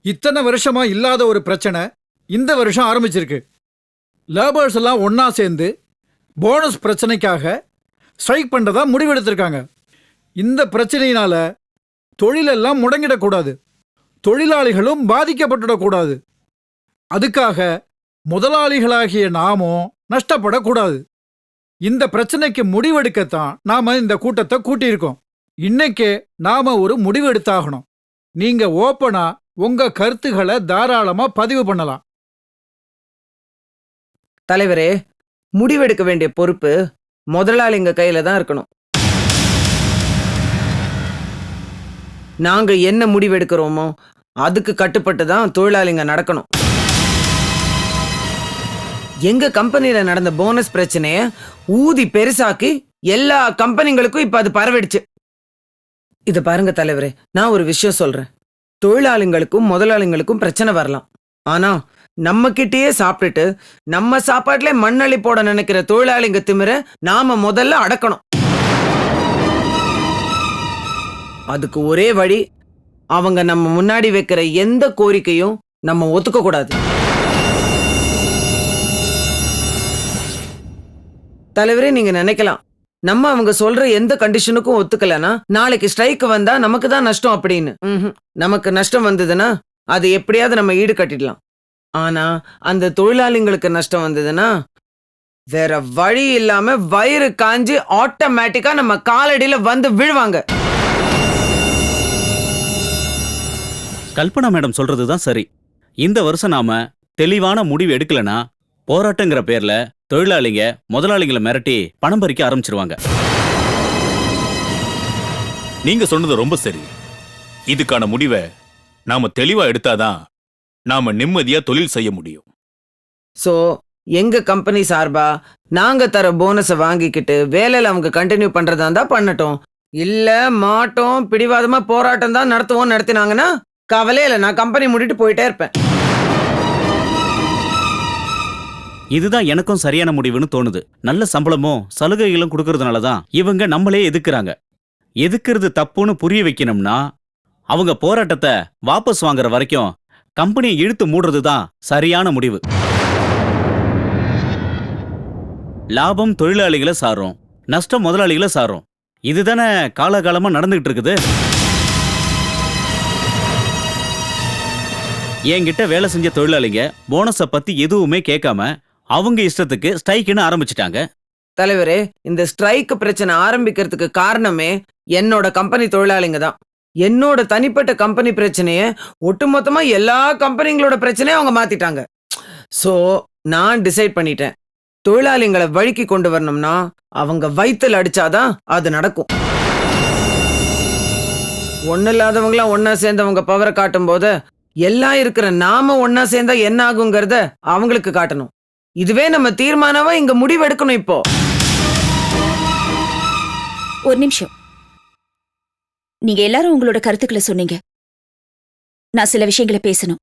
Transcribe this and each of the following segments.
இத்தனை வருஷமா இல்லாத ஒரு பிரச்சனை இந்த வருஷம் ஆரம்பிச்சிருக்கு. லேபர்ஸ் எல்லாம் ஒன்னா சேர்ந்து போனஸ் பிரச்சனைக்காக ஸ்ட்ரைக் பண்றதா முடிவெடுத்திருக்காங்க. இந்த பிரச்சனையினால தொழிலெல்லாம் முடங்கிடக்கூடாது, தொழிலாளிகளும் பாதிக்கப்பட்டுடக்கூடாது. அதுக்காக முதலாளிகளாகிய நாமும் நஷ்டப்படக்கூடாது. இந்த பிரச்சனைக்கு முடிவெடுக்கத்தான் நாம இந்த கூட்டத்தை கூட்டியிருக்கோம். இன்னைக்கே நாம ஒரு முடிவு எடுத்தாகணும். நீங்க ஓப்பனா உங்க கருத்துக்களை தாராளமா பதிவு பண்ணலாம். தலைவரே, முடிவெடுக்க வேண்டிய பொறுப்பு முதலாளிங்க கையில தான் இருக்கணும். நாங்க என்ன முடிவெடுக்கிறோமோ அதுக்கு கட்டுப்பட்டு தான் தொழிலாளிங்க நடக்கணும். எங்க கம்பெனியில நடந்த போனஸ் பிரச்சனைய ஊதி பெருசாக்கி எல்லா கம்பெனிங்களுக்கும் இப்ப அது பரவிடுச்சு. இத பாருங்க தலைவரே, நான் ஒரு விஷயம் சொல்றேன். தொழிலாளிங்களுக்கும் முதலாளிங்களுக்கும் பிரச்சனை வரலாம், ஆனா நம்ம கிட்டயே சாப்பிட்டுட்டு நம்ம சாப்பாட்டுல மண்ணள்ளி போட நினைக்கிற தொழிலாளிங்க திமிர நாம முதல்ல அடக்கணும். அதுக்கு ஒரே வழி, அவங்க நம்ம முன்னாடி வைக்கிற எந்த கோரிக்கையும் நம்ம ஒத்துக்க கூடாது. தலைவரே, நீங்க நினைக்கலாம் நம்ம அவங்க சொல்ற எந்த கண்டிஷனுக்கும் ஒத்துக்கலனா நாளைக்கு ஸ்ட்ரைக் வந்தா நமக்கு தான் நஷ்டம் அப்படின்னு. நமக்கு நஷ்டம் வந்ததுன்னா அது எப்படியாவது நம்ம ஈடு கட்டிடலாம். ஆனா அந்த தொழிலாளிங்களுக்கு நஷ்டம் வந்ததுன்னா வேற வழி இல்லாம வயிறு காஞ்சி ஆட்டோமேட்டிக்கா நம்ம காலடியில வந்து விழுவாங்க. கல்பனா மேடம் சொல்றதுதான் சரி. இந்த வருஷம் நாம தெளிவான முடிவு எடுக்கலனா போராட்டங்கிற பேர்ல தொழிலாளிங்க முதலாளிகளை மிரட்டி பணம் பறிக்க ஆரம்பிச்சிருவாங்க. நீங்க சொன்னது ரொம்ப சரி. இதுக்கான முடிவை நாம தெளிவா எடுத்தாதான் நாம நிம்மதியா தொழில் செய்ய முடியும். சோ எங்க கம்பெனி சார்பா நாங்க தர போனஸை வாங்கிக்கிட்டு வேலையில அவங்க கண்டினியூ பண்றதா இருந்தா பண்ணட்டும். இல்ல மாட்டோம், பிடிவாதமா போராட்டம் தான் நடத்துவோம் நடத்தினாங்கன்னா கவலையில நான் கம்பெனி மூடிட்டு போயிட்டே இருப்பேன். இதுதான் எனக்கும் சரியான முடிவுன்னு தோணுது. நல்ல சம்பளமும் சலுகைகளும் கொடுக்கறதுனாலதான் இவங்க நம்மளே எதிர்க்கிறாங்க. எதுக்குறது தப்புன்னு புரிய வைக்கணும்னா அவங்க போராட்டத்தை வாபஸ் வாங்குற வரைக்கும் கம்பெனியை இழுத்து மூடுறதுதான் சரியான முடிவு. லாபம் தொழிலாளிகளை சாரும், நஷ்டம் முதலாளிகளை சாரும். இதுதானே காலகாலமா நடந்துகிட்டு இருக்குது. என்கிட்ட வேலை செஞ்ச தொழிலாளிங்க போனஸை பத்தி எதுவுமே கேட்காம அவங்க இஷ்டத்துக்கு ஸ்ட்ரைக்னு ஆரம்பிச்சிட்டாங்க. தலைவரே, இந்த ஸ்ட்ரைக் பிரச்சனை ஆரம்பிக்கிறதுக்கு காரணமே என்னோட கம்பெனி தொழிலாளிங்க தான். என்னோட தனிப்பட்ட கம்பெனி பிரச்சனைய ஒட்டுமொத்தமா எல்லா கம்பெனிங்களோட பிரச்சனையும் அவங்க மாத்திட்டாங்க. சோ நான் டிசைட் பண்ணிட்டேன், தொழிலாளிங்களை வழிக்கு கொண்டு வரணும்னா அவங்க வயித்துல அடிச்சாதான் அது நடக்கும். ஒண்ணு இல்லாதவங்களாம் ஒன்னா சேர்ந்தவங்க பவரை காட்டும் போது எல்லாம் இருக்கிற நாம ஒன்னா சேர்ந்தா என்ன ஆகுங்கிறத அவங்களுக்கு காட்டணும். இதுவே நம்ம தீர்மானமா இங்க முடிவெடுக்கணும். இப்போ ஒரு நிமிஷம், நீங்க எல்லாரும் உங்களோட கருத்துக்களை சொன்னீங்க. நான் சில விஷயங்களை பேசணும்.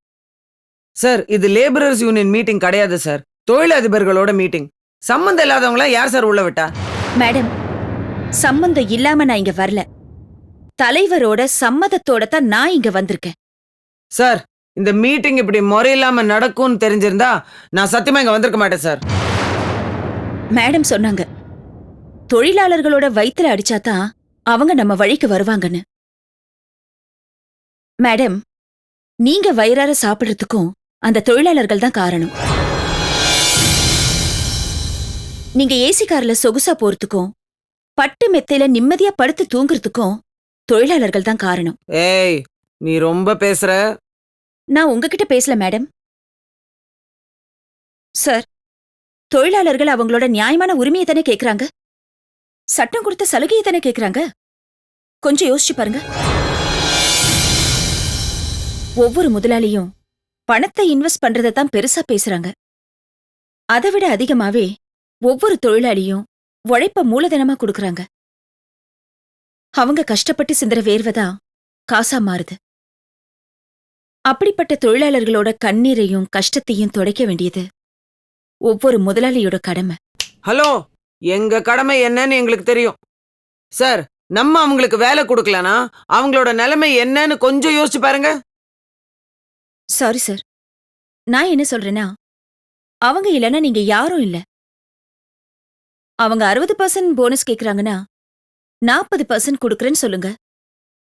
சார், இது லேபரர்ஸ் யூனியன் மீட்டிங் கிடையாது சார், தொழிலதிபர்களோட மீட்டிங். சம்பந்தம் இல்லாதவங்களா யார் சார் உள்ள விட்டா? மேடம், சம்பந்தம் இல்லாம நான் இங்க வரல. தலைவரோட சம்மதத்தோட தான் நான் இங்க வந்திருக்கேன். சார், இந்த மீட்டிங் இப்படி முறையில்லாம நடக்கும்னு தெரிஞ்சிருந்தா நான் சத்தியமா இங்க வந்திருக்க மாட்டேன் சார். மேடம் சொன்னாங்க தொழிலாளர்களோட வயித்துல அடிச்சாதான் அவங்க நம்ம வழிக்கு வருவாங்கன்னு. மேடம், நீங்க வயிறார சாப்பிடுறதுக்கும் அந்த தொழிலாளர்கள் தான் காரணம். நீங்க ஏசி கார்ல சொகுசா போறதுக்கும் பட்டு மெத்தையில நிம்மதியா படுத்து தூங்குறதுக்கும் தொழிலாளர்கள் தான் காரணம். ஏய், நீ ரொம்ப பேசுற. நான் உங்ககிட்ட பேசல மேடம். சார், தொழிலாளர்கள் அவங்களோட நியாயமான உரிமையை தானே கேக்குறாங்க, சட்டம் கொடுத்த சலுகையை தானே கேக்குறாங்க. கொஞ்சம் யோசிச்சு பாருங்க. ஒவ்வொரு முதலாளியும் பணத்தை இன்வெஸ்ட் பண்றதை தான் பெருசா பேசுறாங்க. அதை விட அதிகமாவே ஒவ்வொரு தொழிலாளியும் உழைப்ப மூலதனமா கொடுக்கறாங்க. அவங்க கஷ்டப்பட்டு சிந்துற வேர்வைதான் காசா மாறுது. அப்படிப்பட்ட தொழிலாளர்களோட கண்ணீரையும் கஷ்டத்தையும் துடைக்க வேண்டியது ஒவ்வொரு முதலாளியோட கடமை. ஹலோ, எங்க கடமை என்னன்னு எங்களுக்கு தெரியும் சார். நம்ம அவங்களுக்கு வேலை கொடுக்கலனா அவங்களோட நிலைமை என்னன்னு கொஞ்சம் யோசிச்சு பாருங்க. சாரி சார், நான் என்ன சொல்றேன்னா, அவங்க இல்லைன்னா நீங்க யாரும் இல்ல. அவங்க 60% போனஸ் கேக்குறாங்கன்னா 40% கொடுக்கறேன்னு சொல்லுங்க.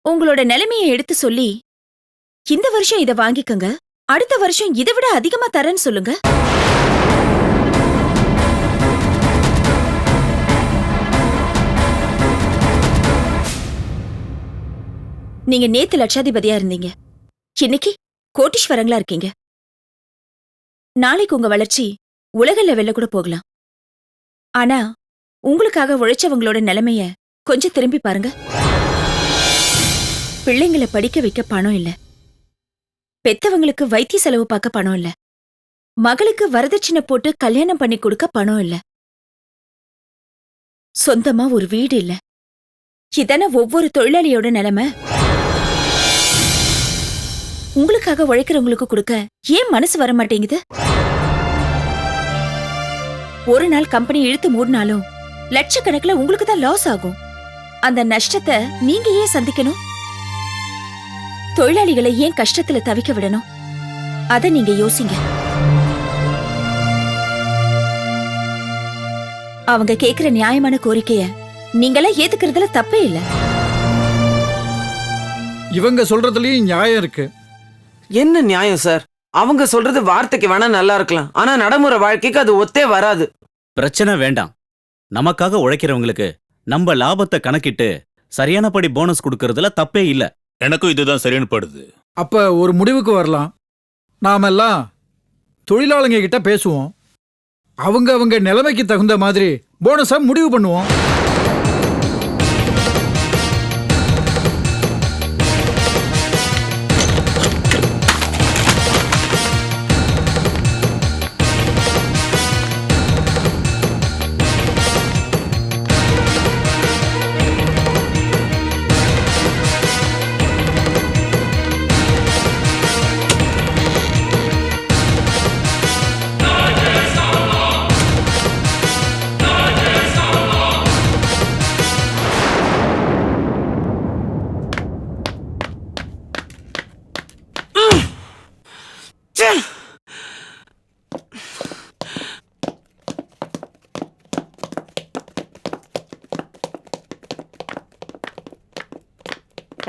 உங்களோட நிலைமையை எடுத்து சொல்லி, இந்த வருஷம் இதை வாங்கிக்கங்க, அடுத்த வருஷம் இதை விட அதிகமா தரேன்னு சொல்லுங்க. நீங்க நேத்து லட்சாதிபதியா இருந்தீங்க, இன்னைக்கு கோடீஸ்வரங்களா இருக்கீங்க. நாளைக்கு உங்க வளர்ச்சி உலக லெவல்ல கூட போகலாம். ஆனா உங்களுக்காக உழைச்சவங்களோட நிலைமைய கொஞ்சம் திரும்பி பாருங்க. பிள்ளைங்களை படிக்க வைக்க பணம் இல்ல, பெத்தவங்களுக்கு வைத்திய செலவு பார்க்க பணம் இல்ல, மகளுக்கு வரதட்சணை போட்டு கல்யாணம் பண்ணி கொடுக்க பணம் இல்ல, சொந்தமா ஒரு வீடு இல்ல. இதான ஒவ்வொரு தொழிலாளியோட நிலைமை. உங்களுக்காக உழைக்கிறவங்களுக்கு கொடுக்க ஏன் மனசு வர மாட்டேங்குது? ஒரு நாள் கம்பெனி இழுத்து மூடினாலும் லட்சக்கணக்கில் உங்களுக்கு தான் லாஸ் ஆகும். அந்த நஷ்டத்தை நீங்க ஏன் சந்திக்கணும்? தொழிலாளிகளை ஏன் கஷ்டத்துல தவிக்க விடணும்? அத நீங்க யோசிங்க. அவங்க கேக்குற நியாயமான கோரிக்கைய நீங்களே ஏத்துக்கிறதுல தப்பே இல்ல. இவங்க சொல்றதுலயும் நியாயம் இருக்கு. என்ன நியாயம் சார்? அவங்க சொல்றது வார்த்தைக்கு வேணா நல்லா இருக்கலாம், ஆனா நடைமுறை வாழ்க்கைக்கு அது ஒத்தே வராது. பிரச்சனை வேண்டாம். நமக்காக உழைக்கிறவங்களுக்கு நம்ம லாபத்தை கணக்கிட்டு சரியானபடி போனஸ் கொடுக்கறதுல தப்பே இல்ல. எனக்கும் இதுதான் சரின்னு படுது. அப்ப ஒரு முடிவுக்கு வரலாம். நாமெல்லாம் தொழிலாளங்க கிட்ட பேசுவோம், அவங்க நிலைமைக்கு தகுந்த மாதிரி போனஸா முடிவு பண்ணுவோம்.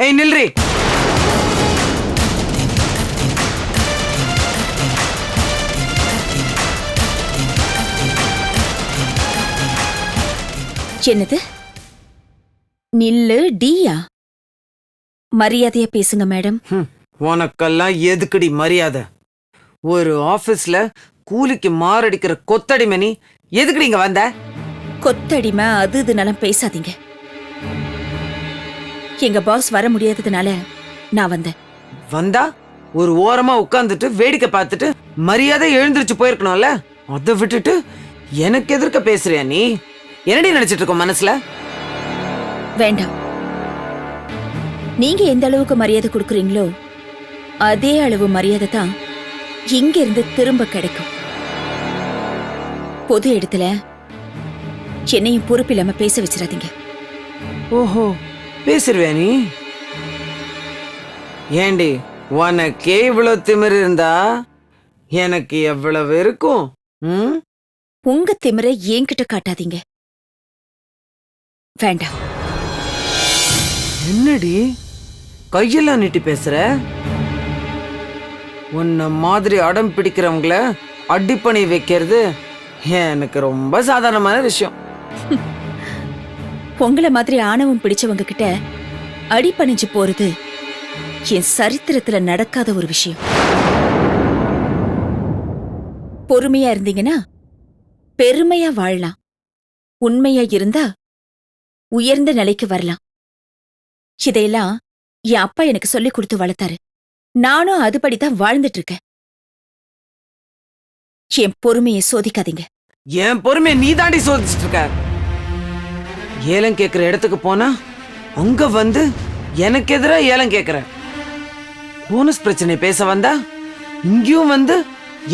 ஏய் நில்றி. என்னது? நில்லு டியா? மரியாதையா பேசுங்க மேடம். உனக்கெல்லாம் எதுக்குடி மரியாதை? ஒரு ஆபீஸ்ல கூலிக்கு மாரடிக்கிற கொத்தடிமணி எதுக்குடி இங்க வந்த? கொத்தடிமை அது இதுனாலும் பேசாதீங்க. எங்க பாஸ் வர முடியாததுனால நான் வந்தேன். வந்தா ஒரு ஓரமா உட்கார்ந்துட்டு வேடிக்கை பார்த்துட்டு மரியாதை எழுந்திருச்சு போயிருக்கணும்ல. அதை விட்டுட்டு எனக்கு எதிர்க்க பேசுறியா நீ? என்னடி நினைச்சிட்டு இருக்க மனசுல? வேண்டாம். நீங்க எந்த அளவுக்கு மரியாதை கொடுக்குறீங்களோ அதே அளவு மரியாதை தான் இங்க இருந்து திரும்ப கிடைக்கும். பொது இடத்துல என்னையும் பொறுப்பில்லாம பேச வச்சிடாதீங்க. ஓஹோ, பேசுறியா நீ? ஏண்டி, உனக்கே இவ்வளவு திமிரு இருந்தா எனக்கு எவ்வளவு இருக்கும்? உங்க திமிரை என்கிட்ட காட்டாதீங்க. வேண்டாம். என்னடி கையெல்லாம் நீட்டி பேசுற? உன்ன மாதிரி அடம் பிடிக்கிறவங்கள அடிப்பணி வைக்கிறது எனக்கு ரொம்ப சாதாரணமான விஷயம். உங்களை மாதிரி ஆணவம் பிடிச்சவங்க கிட்ட அடிபணிஞ்சு போறது என் சரித்திரத்துல நடக்காத ஒரு விஷயம். பொறுமையா இருந்தீங்கன்னா பெருமையா வாழலாம். உண்மையா இருந்தா உயர்ந்த நிலைக்கு வரலாம். இதையெல்லாம் என் அப்பா எனக்கு சொல்லி கொடுத்து வளர்த்தாரு. நானும் அதுபடிதான் வாழ்ந்துட்டு இருக்கேன். என் பொறுமையை சோதிக்காதீங்க. என் பொறுமையை நீ தாண்டி சோதிச்சுட்டு இருக்க. ஏலம் கேட்கிற இடத்துக்கு போனா அங்க வந்து எனக்கு எதிரா ஏலம் கேட்கிற. போனஸ் பிரச்சனை பேச வந்தா இங்கேயும் வந்து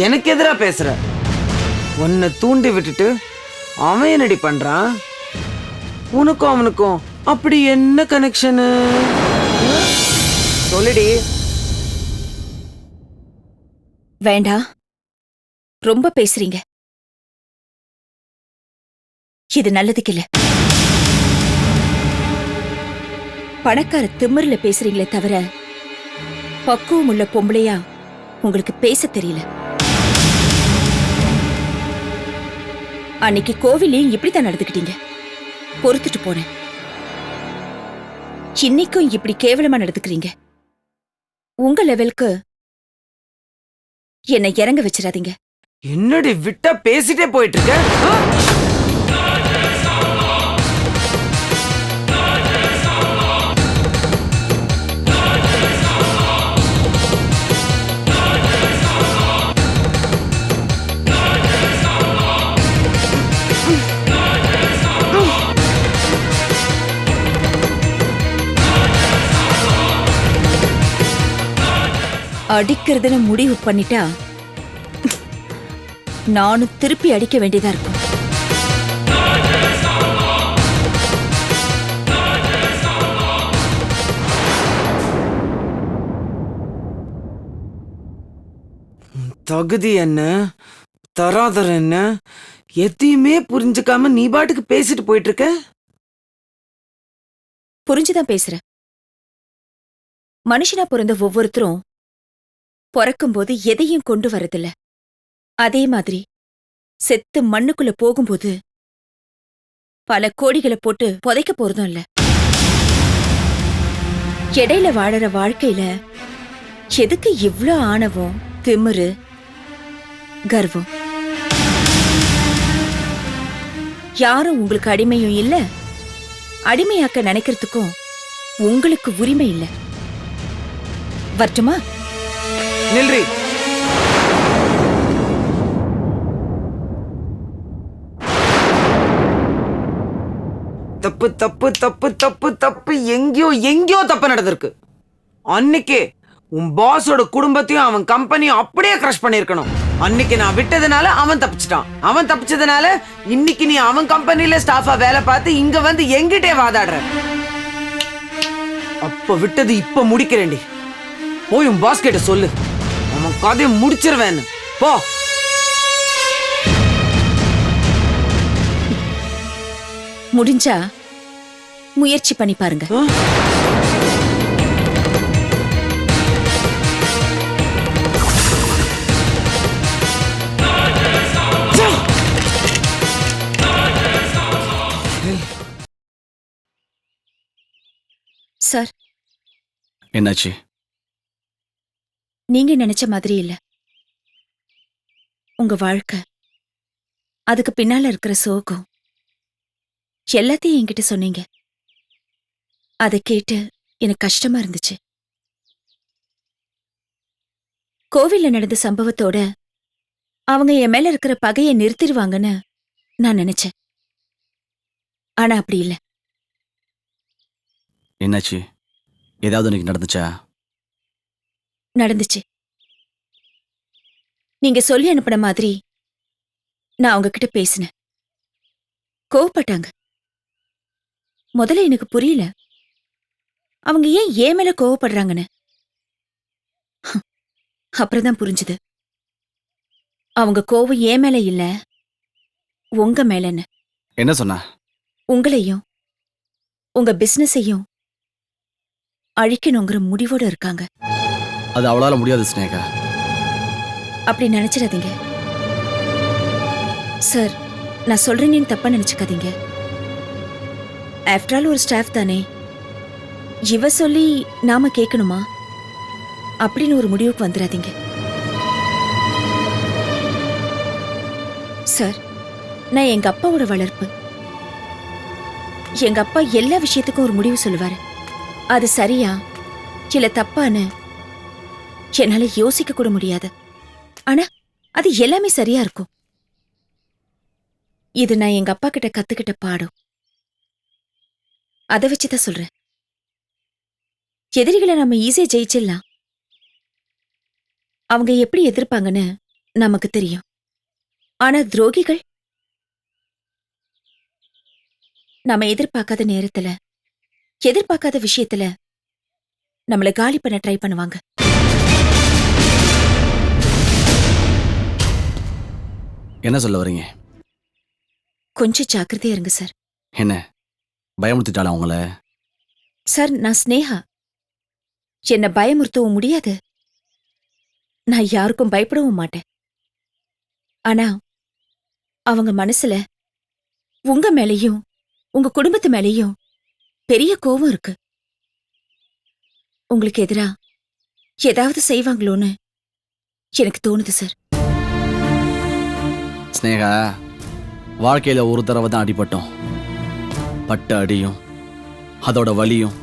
எனக்கு எதிரா பேசுற. உன்னை தூண்டி விட்டுட்டு அவன் என்னடி பண்றான்? உனக்கும் அவனுக்கும் அப்படி என்ன கனெக்ஷனு? சொல்லுடி. வேண்டாம், ரொம்ப பேசுறீங்க. இது நல்லதுக்கு இல்ல. பணக்கார திமிர்ல பேசுறீங்களே தவிர பக்குவம் உள்ள பொம்பளையா உங்களுக்கு பேச தெரியல. அன்னைக்கு கோவிலையும் இப்படித்தான் நடந்துக்கிட்டீங்க. பொறுத்துட்டு போனேன். இன்னைக்கும் இப்படி கேவலமா நடந்துக்கிறீங்க. உங்க லெவலுக்கு என்னை இறங்க வச்சிடாதீங்க. என்னடி விட்டா பேசிட்டே போயிட்டு இருக்க? அடிக்கிறதுன்னு முடிவு பண்ணிட்டா நானும் திருப்பி அடிக்க வேண்டியதா இருக்கும். தகுதி என்ன, தராதர என்ன, எதையுமே புரிஞ்சுக்காம நீ பாட்டுக்கு பேசிட்டு போயிட்டு இருக்க. புரிஞ்சுதான் பேசுற. மனுஷனா பிறந்த ஒவ்வொருத்தரும் பிறக்கும்போது எதையும் கொண்டு வரதில்ல. அதே மாதிரி செத்து மண்ணுக்குள்ள போகும்போது பல கோடிகளை போட்டு புதைக்க போறதும் இல்ல. இடையில வாழற வாழ்க்கையில எதுக்கு இவ்ளோ ஆணவம், திமிரு, கர்வம்? யாரும் உங்களுக்கு அடிமையும் இல்ல, அடிமையாக்க நினைக்கிறதுக்கும் உங்களுக்கு உரிமை இல்ல. வரட்டுமா? நில்றி. தப்பு தப்பு தப்பு தப்பு தப்பு, எங்கேயோ எங்கேயோ தப்பு நடந்திருக்கு. அன்னைக்கே உன் பாஸோட குடும்பத்தையும் அவன் கம்பெனியும் அப்படியே கிரஷ் பண்ணிருக்கணும். அன்னைக்கு நான் விட்டதுனால அவன் தப்பிச்சிட்டான். அவன் தப்பிச்சதுனால இன்னைக்கு நீ அவன் கம்பெனில ஸ்டாஃபா வேலை பார்த்து இங்க வந்து எங்கிட்டே வாதாடுற. அப்ப விட்டது இப்ப முடிக்கிறேன்டி. போய் உன் பாஸ் கிட்ட சொல்லு, அவன் கதையை முடிச்சிருவேன்னு. போ. முடிஞ்சா முயற்சி பண்ணி பாருங்க. சார், என்னாச்சு? நீங்க நினைச்ச மாதிரி இல்ல. உங்க வாழ்க்கை, அதுக்கு பின்னால இருக்கிற சோகம் எல்லாத்தையும் என்கிட்ட சொன்னீங்க. அதை கேட்டு எனக்கு கஷ்டமா இருந்துச்சு. கோவில்ல நடந்த சம்பவத்தோட அவங்க என் மேல இருக்கிற பகையை நிறுத்திடுவாங்கன்னு நான் நினைச்சேன். ஆனா அப்படி இல்ல. என்னாச்சு? ஏதாவது உனக்கு நடந்துச்சா? நடந்துச்சு. நீங்க சொல்லி அனுப்பின மாதிரி நான் அவங்க கிட்ட பேசினேன். கோவப்பட்டாங்க. முதல்ல எனக்கு புரியல, அவங்க ஏன் என் மேல கோவப்படுறாங்கன்னு. அப்புறம்தான் புரிஞ்சுது, அவங்க கோவம் என் மேல இல்ல, உங்க மேலன்னு. என்ன சொன்னா? உங்களையும் உங்க பிசினஸையும் அழிக்கணுங்கிற முடிவோட இருக்காங்க. அது அவளால முடியாது ஸ்னேகா. அப்படி நினைச்சிடாதீங்க சார். நான் சொல்றேன்னு தப்பா நினைச்சுக்காதீங்க. ஆஃப்டர் ஆல் ஒரு ஸ்டாஃப் தானே, இவ சொல்லி நாம கேட்கணுமா அப்படின்னு ஒரு முடிவுக்கு வந்துடாதீங்க சார். நான் எங்க அப்பாவோட வளர்ப்பு. எங்க அப்பா எல்லா விஷயத்துக்கும் ஒரு முடிவு சொல்லுவாரு. அது சரியா இல்ல தப்பான்னு என்னால யோசிக்க கூட முடியாது. ஆனா அது எல்லாமே சரியா இருக்கும். இது நான் எங்க அப்பா கிட்ட கத்துக்கிட்ட பாடம். அதை வச்சுதான் சொல்றேன். எதிரிகளை நம்ம ஈஸியா ஜெயிச்சிடலாம், அவங்க எப்படி எதிர்ப்பாங்கன்னு நமக்கு தெரியும். ஆனா துரோகிகள் நாம எதிர்பார்க்காத நேரத்துல, எதிர்பார்க்காத விஷயத்துல நம்மள காலி பண்ண ட்ரை பண்ணுவாங்க. என்ன சொல்ல வரீங்க? கொஞ்சம் ஜாக்கிரதையா இருங்க சார். என்ன பயமுறுத்திட்டாளா உங்கள? சார், நான் ஸ்னேகா. என்ன பயமுறுத்தவும் முடியாது. நான் யாருக்கும் பயப்படவும் மாட்டேன். ஆனா அவங்க மனசுல உங்க மேலயும் உங்க குடும்பத்து மேலயும் பெரிய கோவம் இருக்கு. உங்களுக்கு எதிரா ஏதாவது செய்வாங்களோன்னு எனக்கு தோணுது சார். ஸ்னேகா, வாழ்க்கையில ஒரு தடவை தான் அடிபட்டோம். பட்ட அடியும் அதோட வலியும்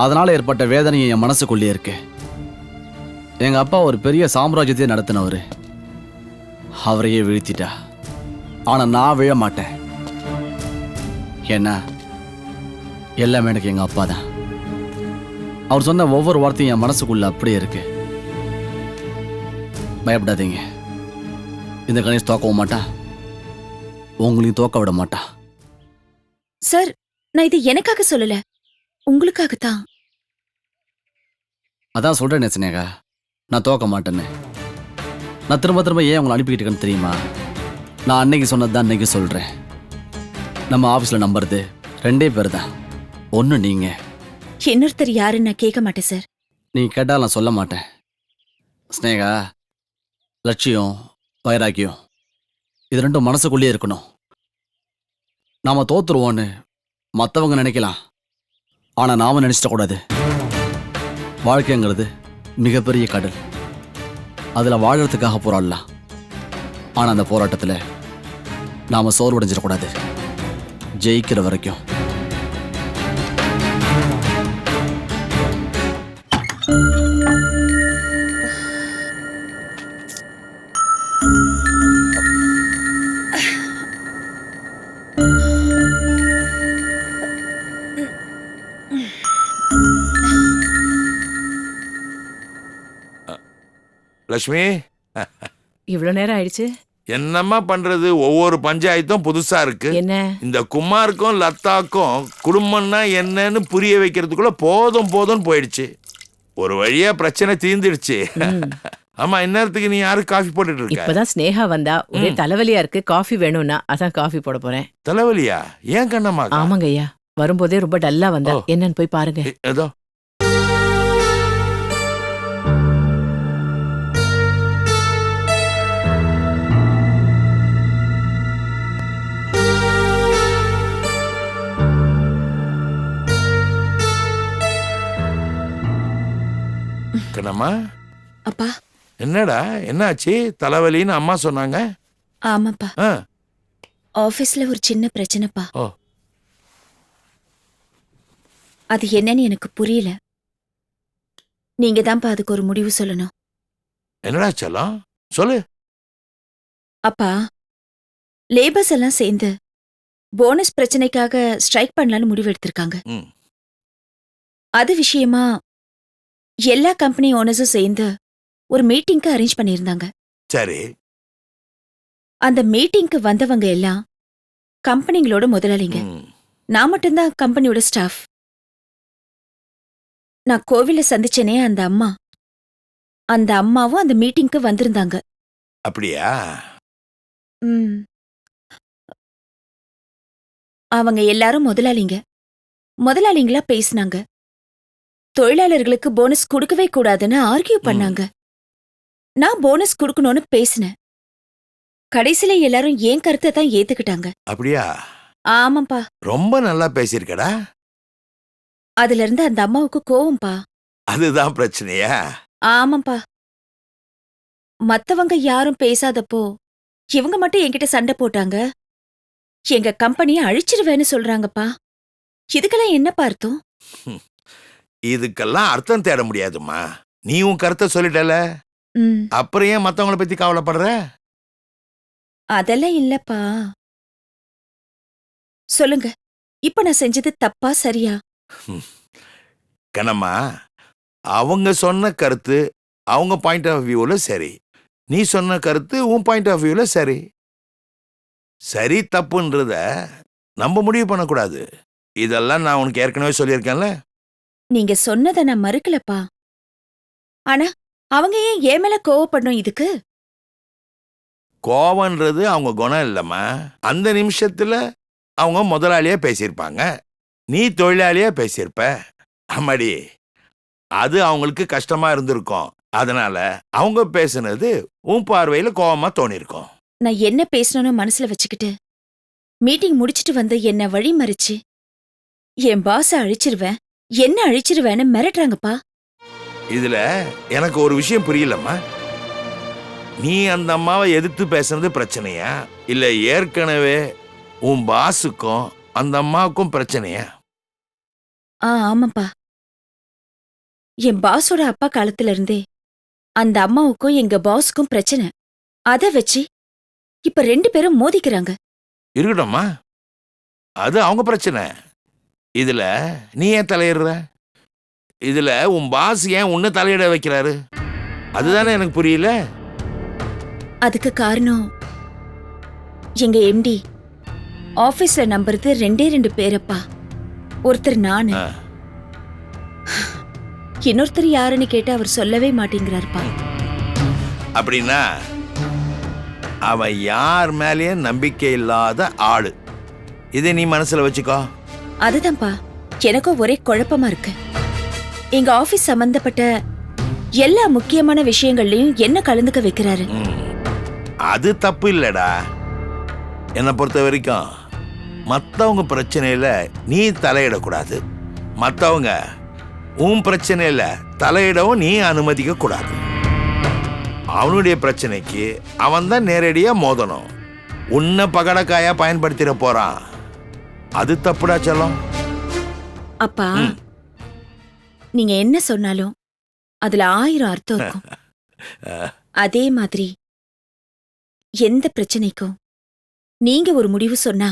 அதனால ஏற்பட்ட வேதனையும் என் மனசுக்குள்ளே இருக்கு. எங்க அப்பா ஒரு பெரிய சாம்ராஜ்யத்தையே நடத்தினவர். அவரையே வீழ்த்திட்டா. ஆனா நான் விழ மாட்டேன். ஏன்னா எல்லாமே எனக்கு எங்க அப்பா தான். அவர் சொன்ன ஒவ்வொரு வார்த்தையும் என் மனசுக்குள்ள அப்படியே இருக்கு. பயப்படாதீங்க. இந்த கணேஷ் தோக்கவும் மாட்டா, உங்களையும் தோக்க விட மாட்டா. சார், நான் இது எனக்காக சொல்லல, உங்களுக்காகத்தான். அதான் சொல்றேனே ஸ்னேகா, நான் தோக்க மாட்டேன்னு. நான் திரும்ப திரும்ப ஏன் உங்களை அனுப்பிக்கிட்டு இருக்கேன்னு தெரியுமா? நான் அன்னைக்கு சொன்னது தான் இன்னைக்கு சொல்றேன். நம்ம ஆஃபீஸில் நம்புறது 2 பேர் தான். ஒன்று நீங்க. இன்னொருத்தர் யாருன்னு நான் கேட்க மாட்டேன் சார். நீங்க கேட்டால் நான் சொல்ல மாட்டேன். ஸ்னேகா, லட்சியம் வைராக்கியம் இது 2 மனசுக்குள்ளேயே இருக்கணும். நாம தோத்துருவோன்னு மற்றவங்க நினைக்கலாம், ஆனால் நாம நினைச்சிடக்கூடாது. வாழ்க்கைங்கிறது மிகப்பெரிய கடல். அதில் வாழறதுக்காக போராடலாம். ஆனால் அந்த போராட்டத்தில் நாம சோர்வடைஞ்சிடக்கூடாது, ஜெயிக்கிற வரைக்கும். லட்சுமி, இவ்வளவு நேரம் ஆயிடுச்சு. என்னம்மா பண்றது? ஒவ்வொரு பஞ்சாயத்தும் புதுசா இருக்கு. என்ன இந்த குமாருக்கும் லதாக்கும் குடும்பம்னா என்னன்னு புரிய வைக்கிறதுக்குள்ள போதும் போதும்னு போயிடுச்சு. ஒரு வழியா பிரச்சனை தீர்ந்துடுச்சு. ஆமா, இந்நேரத்துக்கு நீ யாருக்கு காஃபி போட்டுட்டு இருக்க? இப்பதான் ஸ்னேகா வந்தா, ஒரே தலைவலியா இருக்கு, காஃபி வேணும்னா அதான் காஃபி போட போறேன். தலைவலியா? ஏன் கண்ணம்மா? ஆமாங்க ஐயா, வரும்போதே ரொம்ப டல்லா வந்தா. என்னன்னு போய் பாருங்க. ஏதோ கண்ணம்மா. அப்பா. என்னடா என்னாச்சு? தலைவலின்னு அம்மா சொன்னாங்க. ஆமாப்பா, ஆ, ஆபீஸ்ல ஒரு சின்ன பிரச்சனைப்பா. ஓ. அது என்னன்னு எனக்கு புரியல. நீங்க தான்ப்பா அதுக்கு ஒரு முடிவு சொல்லணும். என்னடா செல்லம், சொல்லு. அப்பா, லேபர்ஸ் எல்லாம் சேர்ந்து போனஸ் பிரச்சனைக்காக ஸ்ட்ரைக் பண்ணலான்னு முடிவு எடுத்திருக்காங்க. ம். அது விஷயமா எல்லா கம்பெனி ஓனர்ஸும் சேர்ந்து ஒரு மீட்டிங்க்கு அரேஞ்ச் பண்ணியிருந்தாங்க. சரி. அந்த மீட்டிங்க்கு வந்தவங்க எல்லாம் கம்பெனிங்களோட முதலாளிங்க. ம். நான் மட்டும்தான் கம்பெனியோட ஸ்டாஃப். நான் கோவில்ல சந்திச்சேனே அந்த அம்மா, அந்த அம்மாவும் அந்த மீட்டிங்க்கு வந்திருந்தாங்க. அப்படியா? ம். அவங்க எல்லாரும் முதலாளிங்களா பேசினாங்க. தொழிலாளர்களுக்கு போனஸ் கொடுக்கவே கூடாதுன்னு ஆர்கியூ பண்ணாங்க. நான் போனஸ் கொடுக்கணும்னு பேசினேன். கடைசியில எல்லாரும் ஏன் கருத்தை தான் ஏத்துக்கிட்டாங்க. அப்படியா? ஆமாப்பா. ரொம்ப நல்லா பேசியிருக்கடா. அதுல இருந்து அந்த அம்மாவுக்கு கோவம்பா. அதுதான் பிரச்சனையா? ஆமாப்பா. மத்தவங்க யாரும் பேசாதப்போ இவங்க மட்டும் என்கிட்ட சண்டை போட்டாங்க. எங்க கம்பெனியை அழிச்சிருவேன்னு சொல்றாங்கப்பா. இதுக்கெல்லாம் என்னப்பா அர்த்தம்? இதுக்கெல்லாம் அர்த்தம் தேட முடியாதுமா. நீ உன் கருத்தை சொல்லிட்டல, ம். அப்புறம் ஏன் மத்தவங்கள பத்தி கவலைப்படுற? அதெல்லாம் இல்லப்பா. சொல்லுங்க, இப்ப நான் செஞ்சது தப்பா சரியா? கண்ணம்மா, அவங்க சொன்ன கருத்து அவங்க பாயிண்ட் ஆஃப் வியூவில் சரி, நீ சொன்ன கருத்து உன் பாயிண்ட் ஆஃப் வியூவில் சரி. சரி தப்புன்றத நம்ம முடிவு பண்ணக்கூடாது. இதெல்லாம் நான் உனக்கு ஏற்கனவே சொல்லியிருக்கேன்ல. நீங்க சொன்னதை நான் மறுக்கலப்பா. ஆனா அவங்க ஏன் என் மேல கோவப்படணும் இதுக்கு? கோவன்றது அவங்க குணம் இல்லைம்மா. அந்த நிமிஷத்துல அவங்க முதலாளியா பேசியிருப்பாங்க, நீ தொழிலாளியா பேசியிருப்ப. அம்மாடி, அது அவங்களுக்கு கஷ்டமா இருந்திருக்கும். அதனால அவங்க பேசுனது உன் பார்வையில கோவமா தோணிருக்கும். நான் என்ன பேசணும்னு மனசுல வச்சுக்கிட்டு மீட்டிங் முடிச்சிட்டு வந்து என்ன வழி மறிச்சு என் பாஸ அழிச்சிருவேன், என்ன அழிச்சிருவேன்னு மிரட்டுறாங்கப்பா. இதுல எனக்கு ஒரு விஷயம் புரியலம்மா. நீ அந்த அம்மாவை எதிர்த்து பேசுனது பிரச்சனையா, இல்ல ஏற்கனவே உன் பாஸுக்கும் அந்த அம்மாவுக்கும் பிரச்சனையா? ஆமாப்பா. என் பாஸோட அப்பா காலத்துல இருந்தே அந்த அம்மாவுக்கும் எங்க பாஸுக்கும் பிரச்சனை. அத வச்சு இப்ப 2 பேரும் மோதிக்கிறாங்க. இருக்கட்டும்மா, அது அவங்க பிரச்சனை. இதுல நீ ஏன் தலையிடுற? இதுல உன் பாஸ் ஏன் உன்னை தலையிட வைக்கிறாரு? அதுதானே எனக்கு புரியல. அதுக்கு காரணம் எங்க எம்டி ஆபீஸ்ல நம்புறது 2 பேரப்பா. ஒருத்தர் நானு, இன்னொருத்தர் யாருன்னு கேட்டு அவர் சொல்லவே மாட்டேங்கிறாருப்பா. அப்படின்னா அவன் யார் மேலேயும் நம்பிக்கை இல்லாத ஆளு. இதை நீ மனசுல வச்சுக்கோ. அதுதான்ப்பா எனக்கும் ஒரே குழப்பமா இருக்கு. எங்க ஆபீஸ் சம்பந்தப்பட்ட எல்லா முக்கியமான விஷயங்கள்லயும் என்ன கலந்துக்க வைக்கிறாரு. அது தப்பு இல்லடா. என்னை பொறுத்த வரைக்கும் மற்றவங்க பிரச்சனையில நீ தலையிடக்கூடாது, மற்றவங்க உன் பிரச்சனையில தலையிடவும் நீ அனுமதிக்க கூடாது. அவனுடைய பிரச்சனைக்கு அவன் தான் நேரடியா மோதணும். உன்னை பகடக்காயா பயன்படுத்திட போறான். அது தப்புடா செல்லம். அப்பா நீங்க என்ன சொன்னாலும் அதுல 1000 அர்த்தம் இருக்கும். அதே மாதிரி எந்த பிரச்சனைக்கும் நீங்க ஒரு முடிவு சொன்னா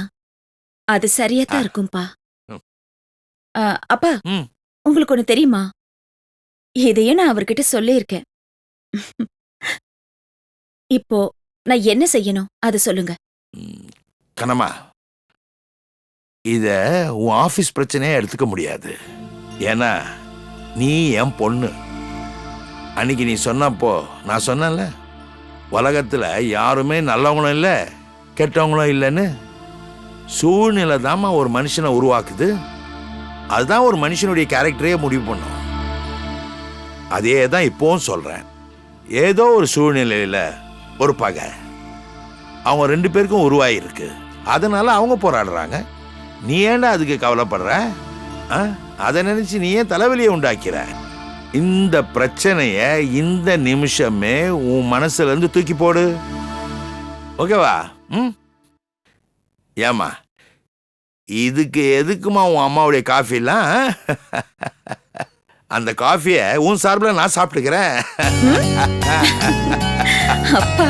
அது சரியாத்தான் இருக்கும்பா. அப்பா, உங்களுக்கு ஒண்ணு தெரியுமா? இதையும் நான் அவர்கிட்ட சொல்லியிருக்கேன். இப்போ நான் என்ன செய்யணும் அதை சொல்லுங்க. கனமா, இத உன் ஆபீஸ் பிரச்சனையா எடுத்துக்க முடியாது. ஏன்னா நீ என் பொண்ணு. அன்னைக்கு நீ சொன்னப்போ நான் சொன்னேன்ல, உலகத்துல யாருமே நல்லவங்களும் இல்லை கெட்டவங்களும் இல்லைன்னு. சூழ்நிலை தாம்மா ஒரு மனுஷனை உருவாக்குது. அதுதான் ஒரு மனுஷனுடைய கேரக்டரையே முடிவு பண்ணும். அதே தான் இப்போவும் சொல்றேன். ஏதோ ஒரு சூழ்நிலையில ஒரு பகை அவங்க 2 பேருக்கும் உருவாயிருக்கு. அதனால அவங்க போராடுறாங்க. நீ ஏன்டா அதுக்கு கவலைப்படுற? அதை நினைச்சு நீ ஏன் தலைவலியை உண்டாக்கிற? இந்த பிரச்சனைய இந்த நிமிஷமே உன் மனசுல இருந்து தூக்கி போடு. ஓகேவா? ஏமா, இதுக்கு எதுக்குமா உன் அம்மாவுடைய காஃபிலாம்? அந்த காஃபியை உன் சார்பில் நான் சாப்பிட்டுக்கிறேன். அப்பா